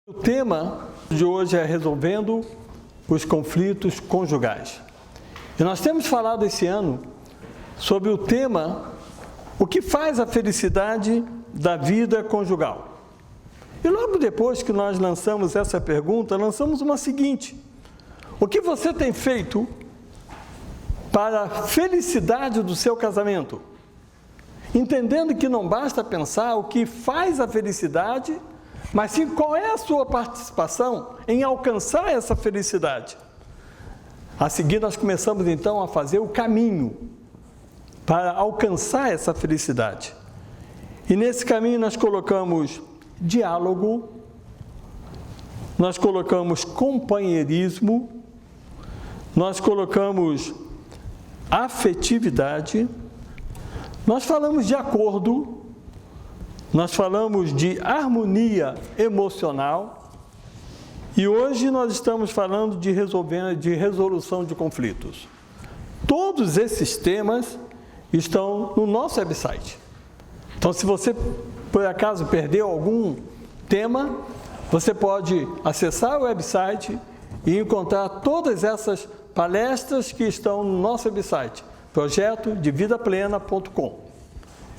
O tema de hoje é resolvendo os conflitos conjugais. E nós temos falado esse ano sobre o tema o que faz a felicidade da vida conjugal. E logo depois que nós lançamos essa pergunta, lançamos uma seguinte: o que você tem feito para a felicidade do seu casamento? Entendendo que não basta pensar o que faz a felicidade, mas sim qual é a sua participação em alcançar essa felicidade. A seguir nós começamos então a fazer o caminho para alcançar essa felicidade. E nesse caminho nós colocamos diálogo, nós colocamos companheirismo, nós colocamos afetividade, nós falamos de acordo, nós falamos de harmonia emocional e hoje nós estamos falando de resolução de conflitos. Todos esses temas estão no nosso website. Então, se você, por acaso, perdeu algum tema, você pode acessar o website e encontrar todas essas palestras que estão no nosso website, projetodevidaplena.com.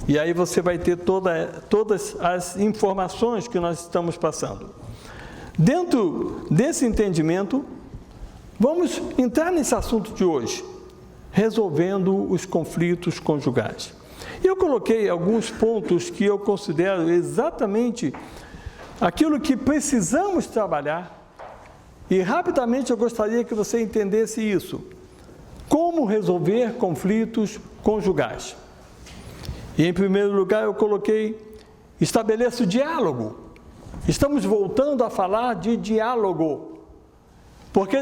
E aí você vai ter todas as informações que nós estamos passando. Dentro desse entendimento, vamos entrar nesse assunto de hoje, resolvendo os conflitos conjugais. E eu coloquei alguns pontos que eu considero exatamente aquilo que precisamos trabalhar, e rapidamente eu gostaria que você entendesse isso. Como resolver conflitos conjugais? E em primeiro lugar eu coloquei, estabeleça o diálogo. Estamos voltando a falar de diálogo, porque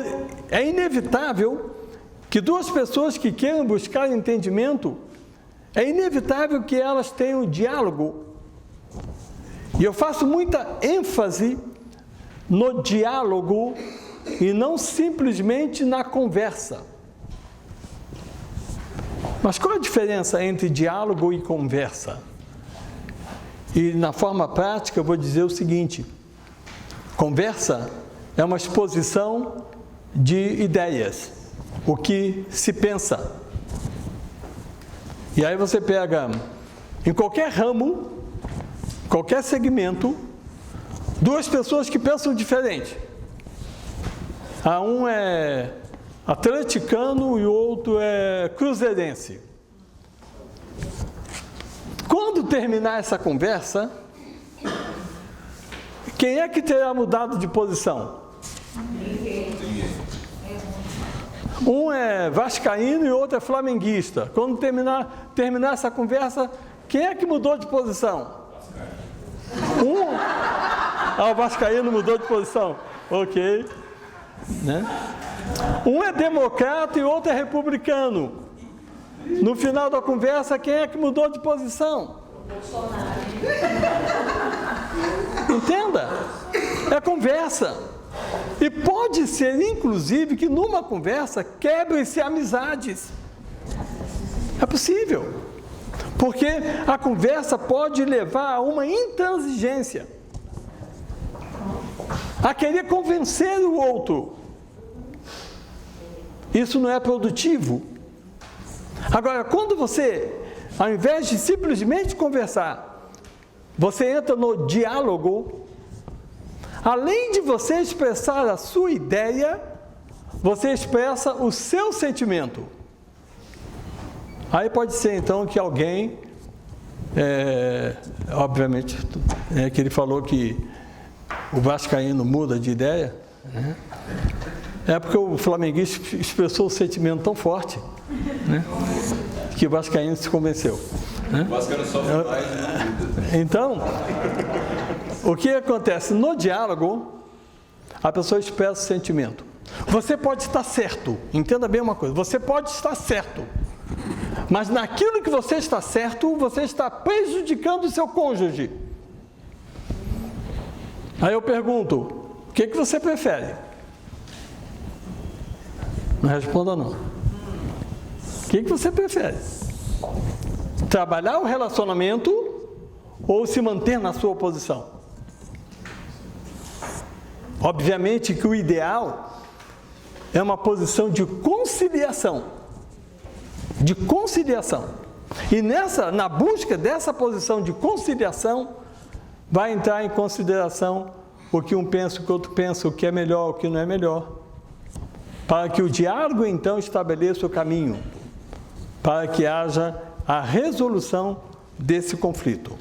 é inevitável que duas pessoas que queiram buscar entendimento, é inevitável que elas tenham diálogo. E eu faço muita ênfase no diálogo e não simplesmente na conversa. Mas qual a diferença entre diálogo e conversa? E na forma prática eu vou dizer o seguinte: conversa é uma exposição de ideias, o que se pensa. E aí você pega, em qualquer ramo, qualquer segmento, duas pessoas que pensam diferente. Um é atleticano e o outro é cruzeirense. Quando terminar essa conversa, quem é que terá mudado de posição? Ninguém. Um é vascaíno e o outro é flamenguista. Quando terminar essa conversa, quem é que mudou de posição? O vascaíno mudou de posição. Ok. Né? Um é democrata e o outro é republicano. No final da conversa, quem é que mudou de posição? Bolsonaro. Entenda, é conversa. E pode ser, inclusive, que numa conversa quebrem-se amizades. É possível. Porque a conversa pode levar a uma intransigência, a querer convencer o outro. Isso não é produtivo. Agora, quando você, ao invés de simplesmente conversar, você entra no diálogo, além de você expressar a sua ideia, você expressa o seu sentimento. Aí pode ser então que alguém, obviamente, que ele falou que o vascaíno muda de ideia, né? É porque o flamenguista expressou o sentimento tão forte, né, que o vascaíno se convenceu. Né? O vascaíno sofre mais. Então, o que acontece? No diálogo, a pessoa expressa o sentimento. Você pode estar certo, entenda bem uma coisa, você pode estar certo, mas naquilo que você está certo, você está prejudicando o seu cônjuge. Aí eu pergunto, o que você prefere? Não responda não. O que você prefere? Trabalhar o relacionamento ou se manter na sua posição? Obviamente que o ideal é uma posição de conciliação. De conciliação. E na busca dessa posição de conciliação, vai entrar em consideração o que um pensa, o que o outro pensa, o que é melhor, o que não é melhor. Para que o diálogo, então, estabeleça o caminho, para que haja a resolução desse conflito.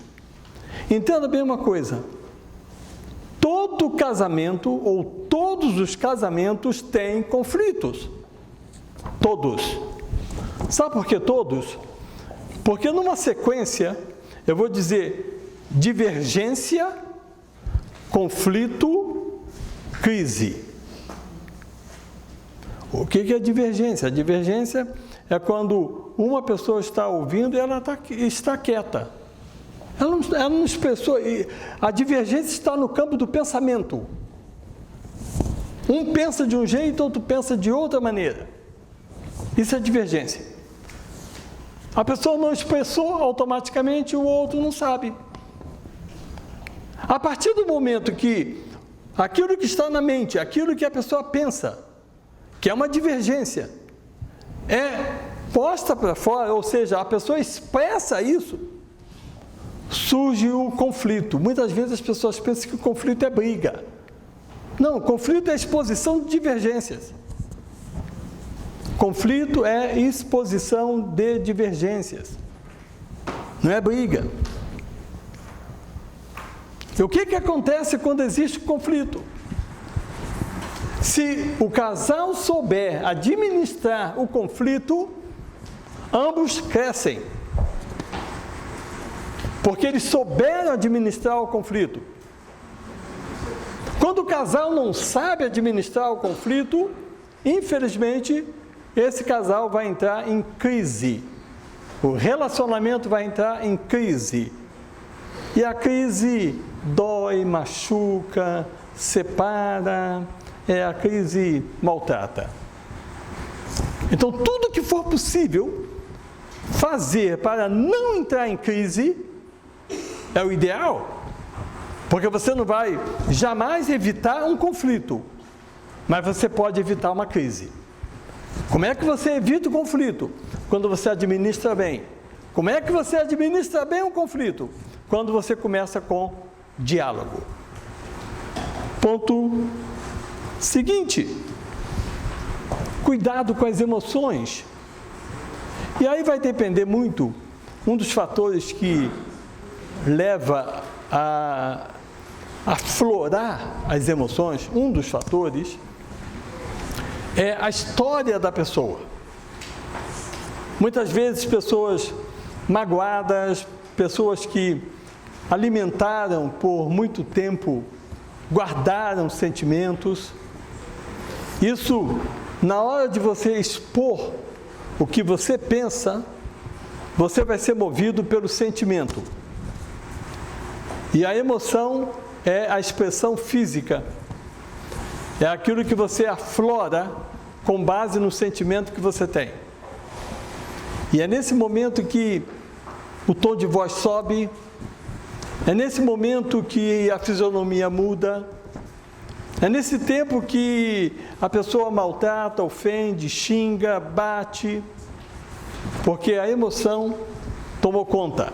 Entenda bem uma coisa, todo casamento, ou todos os casamentos, têm conflitos. Todos. Sabe por que todos? Porque numa sequência, eu vou dizer divergência, conflito, crise. O que é divergência? A divergência é quando uma pessoa está ouvindo e ela está quieta. Ela não expressou. A divergência está no campo do pensamento. Um pensa de um jeito, outro pensa de outra maneira. Isso é divergência. A pessoa não expressou, automaticamente o outro não sabe. A partir do momento que aquilo que está na mente, aquilo que a pessoa pensa, que é uma divergência, é posta para fora, ou seja, a pessoa expressa isso, surge o conflito. Muitas vezes as pessoas pensam que o conflito é briga. Não, conflito é exposição de divergências. Conflito é exposição de divergências. Não é briga. E o que acontece quando existe conflito? Se o casal souber administrar o conflito, ambos crescem. Porque eles souberam administrar o conflito. Quando o casal não sabe administrar o conflito, infelizmente, esse casal vai entrar em crise. O relacionamento vai entrar em crise. E a crise dói, machuca, separa, a crise maltrata. Então, tudo que for possível fazer para não entrar em crise é o ideal. Porque você não vai jamais evitar um conflito, mas você pode evitar uma crise. Como é que você evita o conflito? Quando você administra bem. Como é que você administra bem um conflito? Quando você começa com diálogo. Ponto seguinte: cuidado com as emoções. E aí vai depender muito, um dos fatores que leva a aflorar as emoções, um dos fatores é a história da pessoa. Muitas vezes pessoas magoadas, pessoas que alimentaram por muito tempo, guardaram sentimentos. Isso, na hora de você expor o que você pensa, você vai ser movido pelo sentimento. E a emoção é a expressão física. É aquilo que você aflora com base no sentimento que você tem. E é nesse momento que o tom de voz sobe, é nesse momento que a fisionomia muda, é nesse tempo que a pessoa maltrata, ofende, xinga, bate, porque a emoção tomou conta.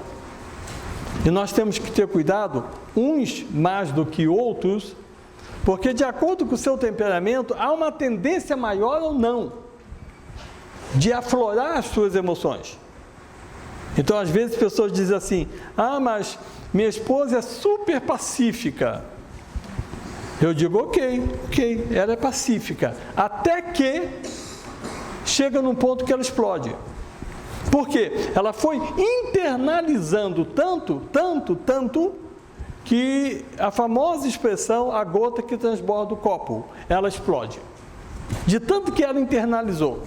E nós temos que ter cuidado, uns mais do que outros, porque de acordo com o seu temperamento, há uma tendência maior ou não de aflorar as suas emoções. Então, às vezes, pessoas dizem assim: ah, mas minha esposa é super pacífica. Eu digo, ok, ela é pacífica. Até que chega num ponto que ela explode. Por quê? Ela foi internalizando tanto, que a famosa expressão, a gota que transborda o copo, ela explode. De tanto que ela internalizou.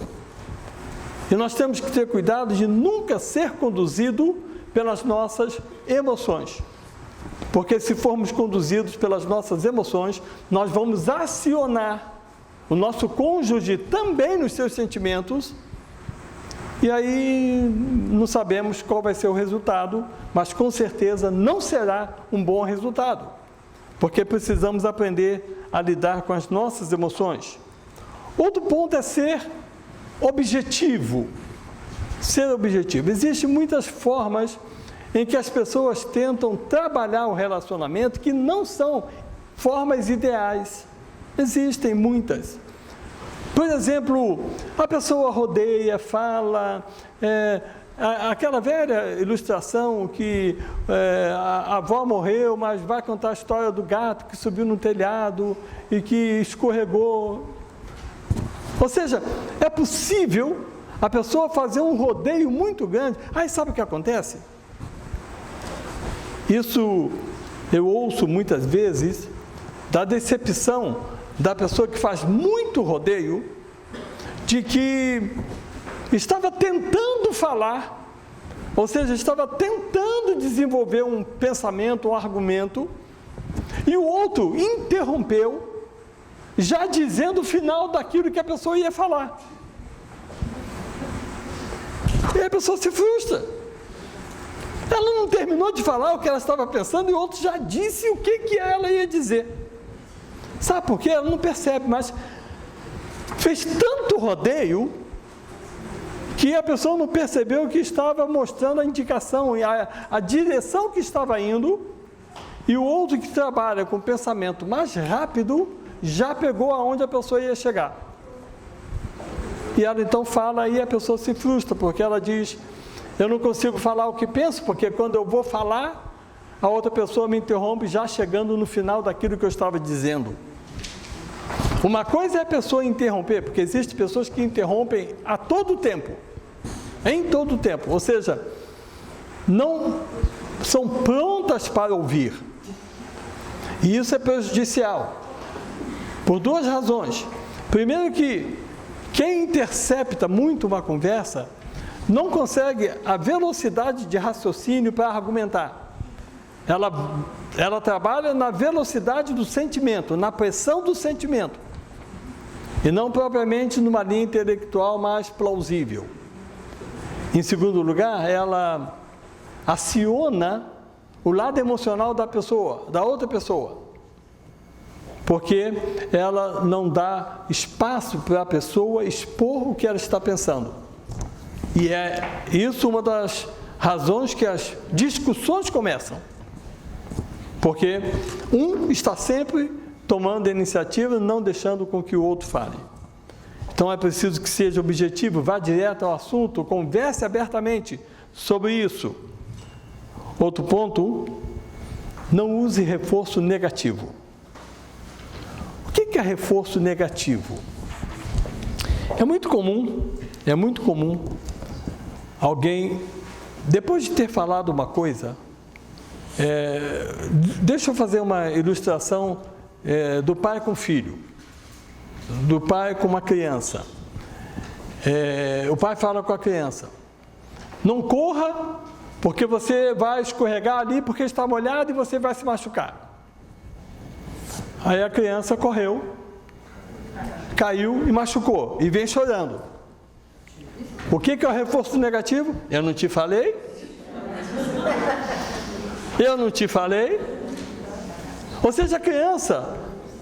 E nós temos que ter cuidado de nunca ser conduzido pelas nossas emoções. Porque se formos conduzidos pelas nossas emoções, nós vamos acionar o nosso cônjuge também nos seus sentimentos, e aí não sabemos qual vai ser o resultado, mas com certeza não será um bom resultado, porque precisamos aprender a lidar com as nossas emoções. Outro ponto é ser objetivo. Ser objetivo. Existem muitas formas em que as pessoas tentam trabalhar o relacionamento que não são formas ideais. Existem muitas. Por exemplo, a pessoa rodeia, fala, aquela velha ilustração que a avó morreu, mas vai contar a história do gato que subiu no telhado e que escorregou. Ou seja, é possível a pessoa fazer um rodeio muito grande. Aí sabe o que acontece? Isso eu ouço muitas vezes da decepção da pessoa que faz muito rodeio, de que estava tentando falar, ou seja, estava tentando desenvolver um pensamento, um argumento, e o outro interrompeu, já dizendo o final daquilo que a pessoa ia falar. E a pessoa se frustra. Ela não terminou de falar o que ela estava pensando e o outro já disse o que ela ia dizer. Sabe por quê? Ela não percebe, mas fez tanto rodeio que a pessoa não percebeu que estava mostrando a indicação, a direção que estava indo, e o outro que trabalha com pensamento mais rápido já pegou aonde a pessoa ia chegar. E ela então fala e a pessoa se frustra, porque ela diz: eu não consigo falar o que penso, porque quando eu vou falar, a outra pessoa me interrompe já chegando no final daquilo que eu estava dizendo. Uma coisa é a pessoa interromper, porque existem pessoas que interrompem a todo tempo, em todo tempo, ou seja, não são prontas para ouvir. E isso é prejudicial, por duas razões. Primeiro que quem intercepta muito uma conversa não consegue a velocidade de raciocínio para argumentar. Ela trabalha na velocidade do sentimento, na pressão do sentimento, e não propriamente numa linha intelectual mais plausível. Em segundo lugar, ela aciona o lado emocional da pessoa, da outra pessoa, porque ela não dá espaço para a pessoa expor o que ela está pensando. E é isso uma das razões que as discussões começam. Porque um está sempre tomando a iniciativa, não deixando com que o outro fale. Então é preciso que seja objetivo, vá direto ao assunto, converse abertamente sobre isso. Outro ponto, não use reforço negativo. O que é reforço negativo? É muito comum alguém, depois de ter falado uma coisa, deixa eu fazer uma ilustração do pai com o filho, do pai com uma criança. O pai fala com a criança: não corra, porque você vai escorregar ali, porque está molhado e você vai se machucar. Aí a criança correu, caiu e machucou, e vem chorando. O que é o reforço negativo? Eu não te falei? Eu não te falei? Ou seja, a criança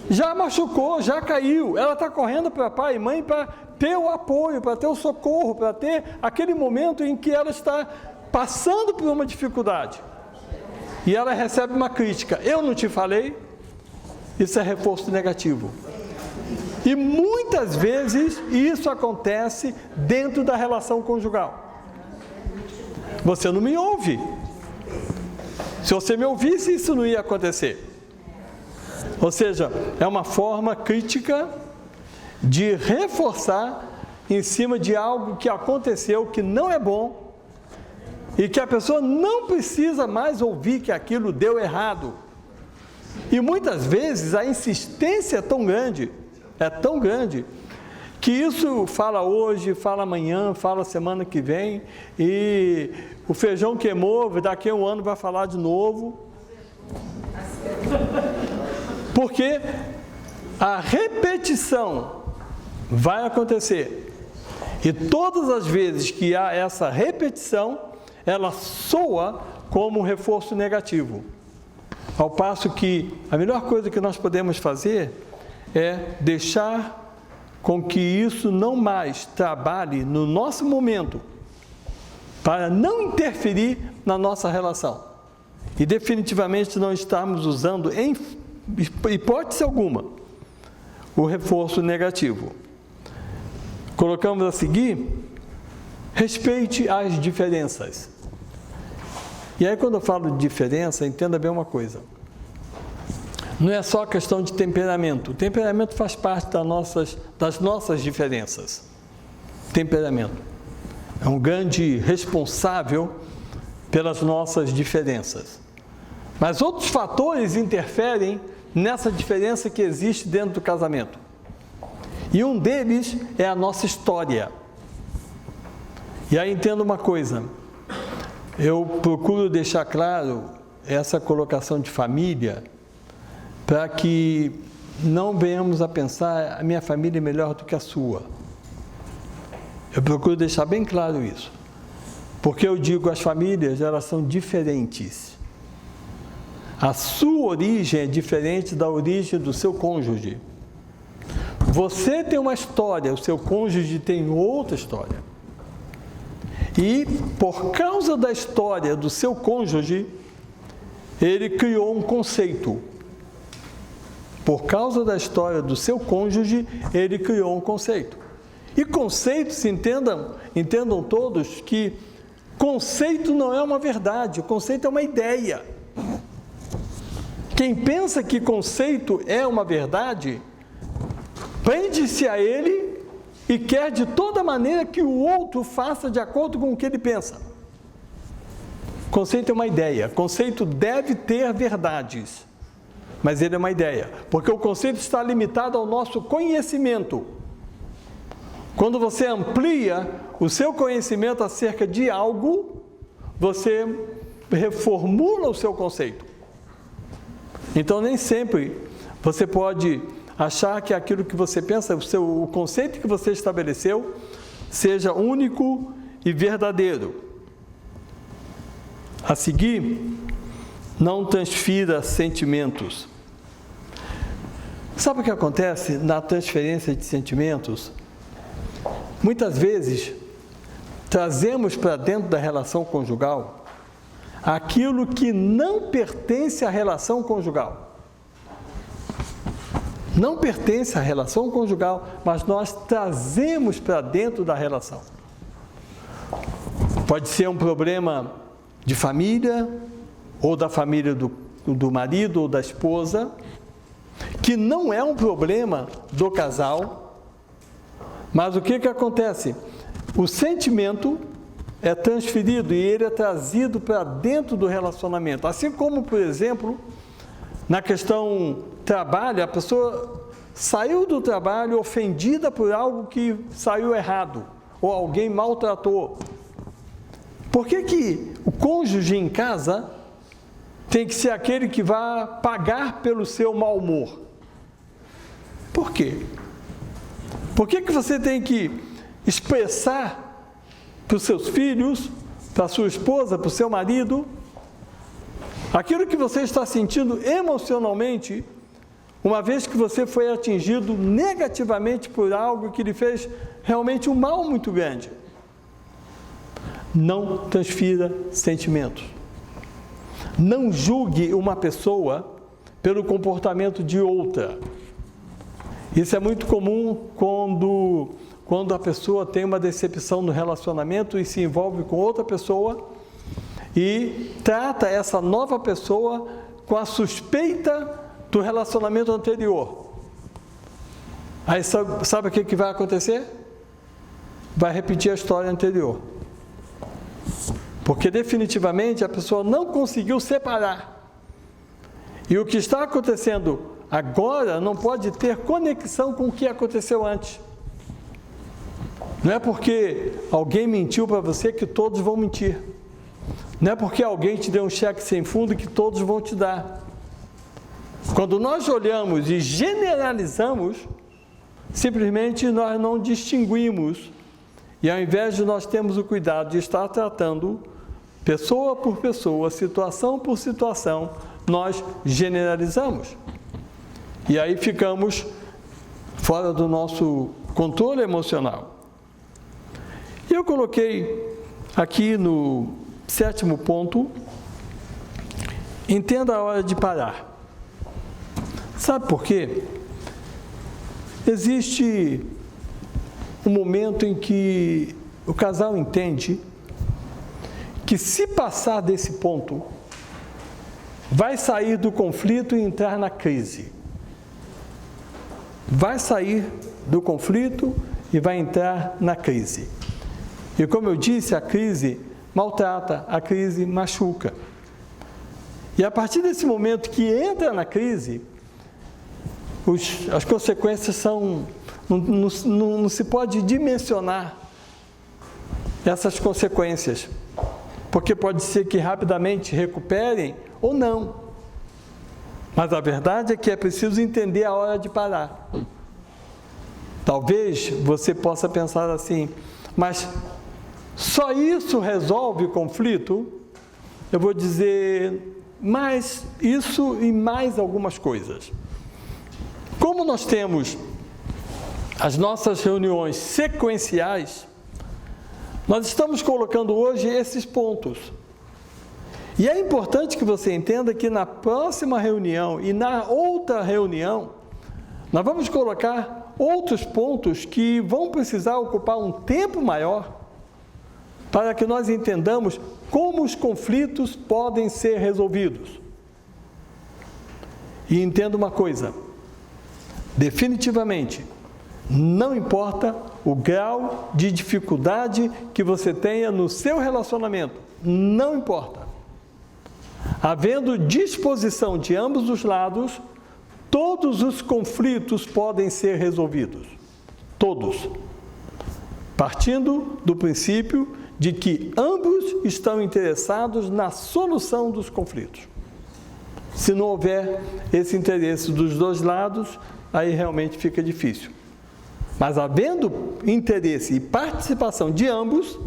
já machucou, já caiu, ela está correndo para pai e mãe para ter o apoio, para ter o socorro, para ter aquele momento em que ela está passando por uma dificuldade. E ela recebe uma crítica: eu não te falei? Isso é reforço negativo. E muitas vezes isso acontece dentro da relação conjugal. Você não me ouve. Se você me ouvisse, isso não ia acontecer. Ou seja, é uma forma crítica de reforçar em cima de algo que aconteceu que não é bom e que a pessoa não precisa mais ouvir que aquilo deu errado. E muitas vezes a insistência é tão grande, que isso fala hoje, fala amanhã, fala semana que vem, e o feijão queimou, daqui a um ano vai falar de novo. Porque a repetição vai acontecer. E todas as vezes que há essa repetição, ela soa como um reforço negativo. Ao passo que a melhor coisa que nós podemos fazer é deixar com que isso não mais trabalhe no nosso momento, para não interferir na nossa relação. E definitivamente não estarmos usando, em hipótese alguma, o reforço negativo. Colocamos a seguir: respeite as diferenças. E aí, quando eu falo de diferença, entenda bem uma coisa. Não é só questão de temperamento. O temperamento faz parte das nossas diferenças. Temperamento é um grande responsável pelas nossas diferenças. Mas outros fatores interferem nessa diferença que existe dentro do casamento. E um deles é a nossa história. E aí entenda uma coisa. Eu procuro deixar claro essa colocação de família, para que não venhamos a pensar: a minha família é melhor do que a sua. Eu procuro deixar bem claro isso. Porque eu digo, as famílias, elas são diferentes. A sua origem é diferente da origem do seu cônjuge. Você tem uma história, o seu cônjuge tem outra história. E, por causa da história do seu cônjuge, ele criou um conceito. Por causa da história do seu cônjuge, ele criou um conceito. E conceitos, entendam todos que conceito não é uma verdade, o conceito é uma ideia. Quem pensa que conceito é uma verdade, prende-se a ele e quer de toda maneira que o outro faça de acordo com o que ele pensa. Conceito é uma ideia, conceito deve ter verdades. Mas ele é uma ideia, porque o conceito está limitado ao nosso conhecimento. Quando você amplia o seu conhecimento acerca de algo, você reformula o seu conceito. Então, nem sempre você pode achar que aquilo que você pensa, o conceito que você estabeleceu, seja único e verdadeiro. A seguir, não transfira sentimentos. Sabe o que acontece na transferência de sentimentos? Muitas vezes, trazemos para dentro da relação conjugal aquilo que não pertence à relação conjugal. Não pertence à relação conjugal, mas nós trazemos para dentro da relação. Pode ser um problema de família, ou da família do marido ou da esposa, que não é um problema do casal, mas o que acontece? O sentimento é transferido e ele é trazido para dentro do relacionamento. Assim como, por exemplo, na questão trabalho, a pessoa saiu do trabalho ofendida por algo que saiu errado, ou alguém maltratou. Por que o cônjuge em casa tem que ser aquele que vai pagar pelo seu mau humor? Por quê? Por que você tem que expressar para os seus filhos, para a sua esposa, para o seu marido, aquilo que você está sentindo emocionalmente, uma vez que você foi atingido negativamente por algo que lhe fez realmente um mal muito grande? Não transfira sentimentos. Não julgue uma pessoa pelo comportamento de outra. Isso é muito comum quando a pessoa tem uma decepção no relacionamento e se envolve com outra pessoa e trata essa nova pessoa com a suspeita do relacionamento anterior. Aí sabe o que vai acontecer? Vai repetir a história anterior. Porque definitivamente a pessoa não conseguiu separar. E o que está acontecendo agora não pode ter conexão com o que aconteceu antes. Não é porque alguém mentiu para você que todos vão mentir. Não é porque alguém te deu um cheque sem fundo que todos vão te dar. Quando nós olhamos e generalizamos, simplesmente nós não distinguimos. E ao invés de nós termos o cuidado de estar tratando pessoa por pessoa, situação por situação, nós generalizamos. E aí ficamos fora do nosso controle emocional. E eu coloquei aqui no 7º ponto, entenda a hora de parar. Sabe por quê? Existe um momento em que o casal entende que, se passar desse ponto, vai sair do conflito e entrar na crise. Vai sair do conflito e vai entrar na crise. E como eu disse, a crise maltrata, a crise machuca. E a partir desse momento que entra na crise, as consequências são... Não se pode dimensionar essas consequências, porque pode ser que rapidamente recuperem ou não. Mas a verdade é que é preciso entender a hora de parar. Talvez você possa pensar assim, mas só isso resolve o conflito? Eu vou dizer, mais isso e mais algumas coisas. Como nós temos as nossas reuniões sequenciais, nós estamos colocando hoje esses pontos. E é importante que você entenda que na próxima reunião e na outra reunião, nós vamos colocar outros pontos que vão precisar ocupar um tempo maior para que nós entendamos como os conflitos podem ser resolvidos. E entenda uma coisa, definitivamente, não importa o grau de dificuldade que você tenha no seu relacionamento, não importa. Havendo disposição de ambos os lados, todos os conflitos podem ser resolvidos. Todos. Partindo do princípio de que ambos estão interessados na solução dos conflitos. Se não houver esse interesse dos dois lados, aí realmente fica difícil. Mas havendo interesse e participação de ambos,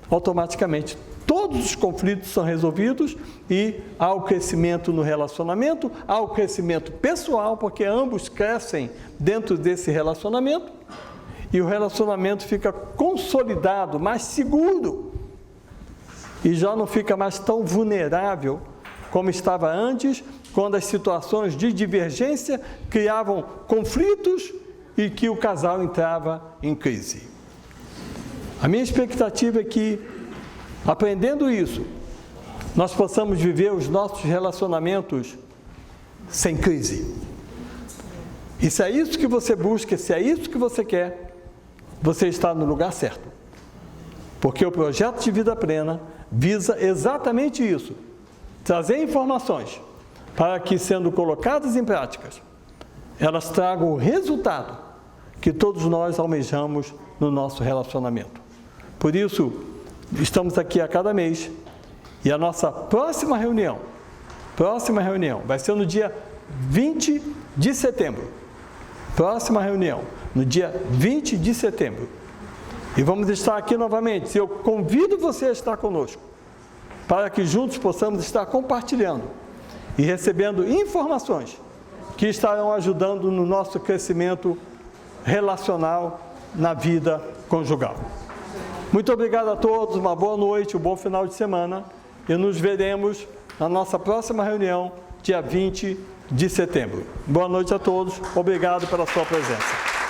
automaticamente todos os conflitos são resolvidos e há o crescimento no relacionamento, há o crescimento pessoal, porque ambos crescem dentro desse relacionamento e o relacionamento fica consolidado, mais seguro e já não fica mais tão vulnerável como estava antes, quando as situações de divergência criavam conflitos e que o casal entrava em crise. A minha expectativa é que, aprendendo isso, nós possamos viver os nossos relacionamentos sem crise. E se é isso que você busca, se é isso que você quer, você está no lugar certo. Porque o projeto de vida plena visa exatamente isso, trazer informações para que, sendo colocadas em práticas, elas tragam o resultado que todos nós almejamos no nosso relacionamento. Por isso, estamos aqui a cada mês e a nossa próxima reunião vai ser no dia 20 de setembro. Próxima reunião, no dia 20 de setembro. E vamos estar aqui novamente. Eu convido você a estar conosco, para que juntos possamos estar compartilhando e recebendo informações que estarão ajudando no nosso crescimento relacional na vida conjugal. Muito obrigado a todos, uma boa noite, um bom final de semana e nos veremos na nossa próxima reunião, dia 20 de setembro. Boa noite a todos, obrigado pela sua presença.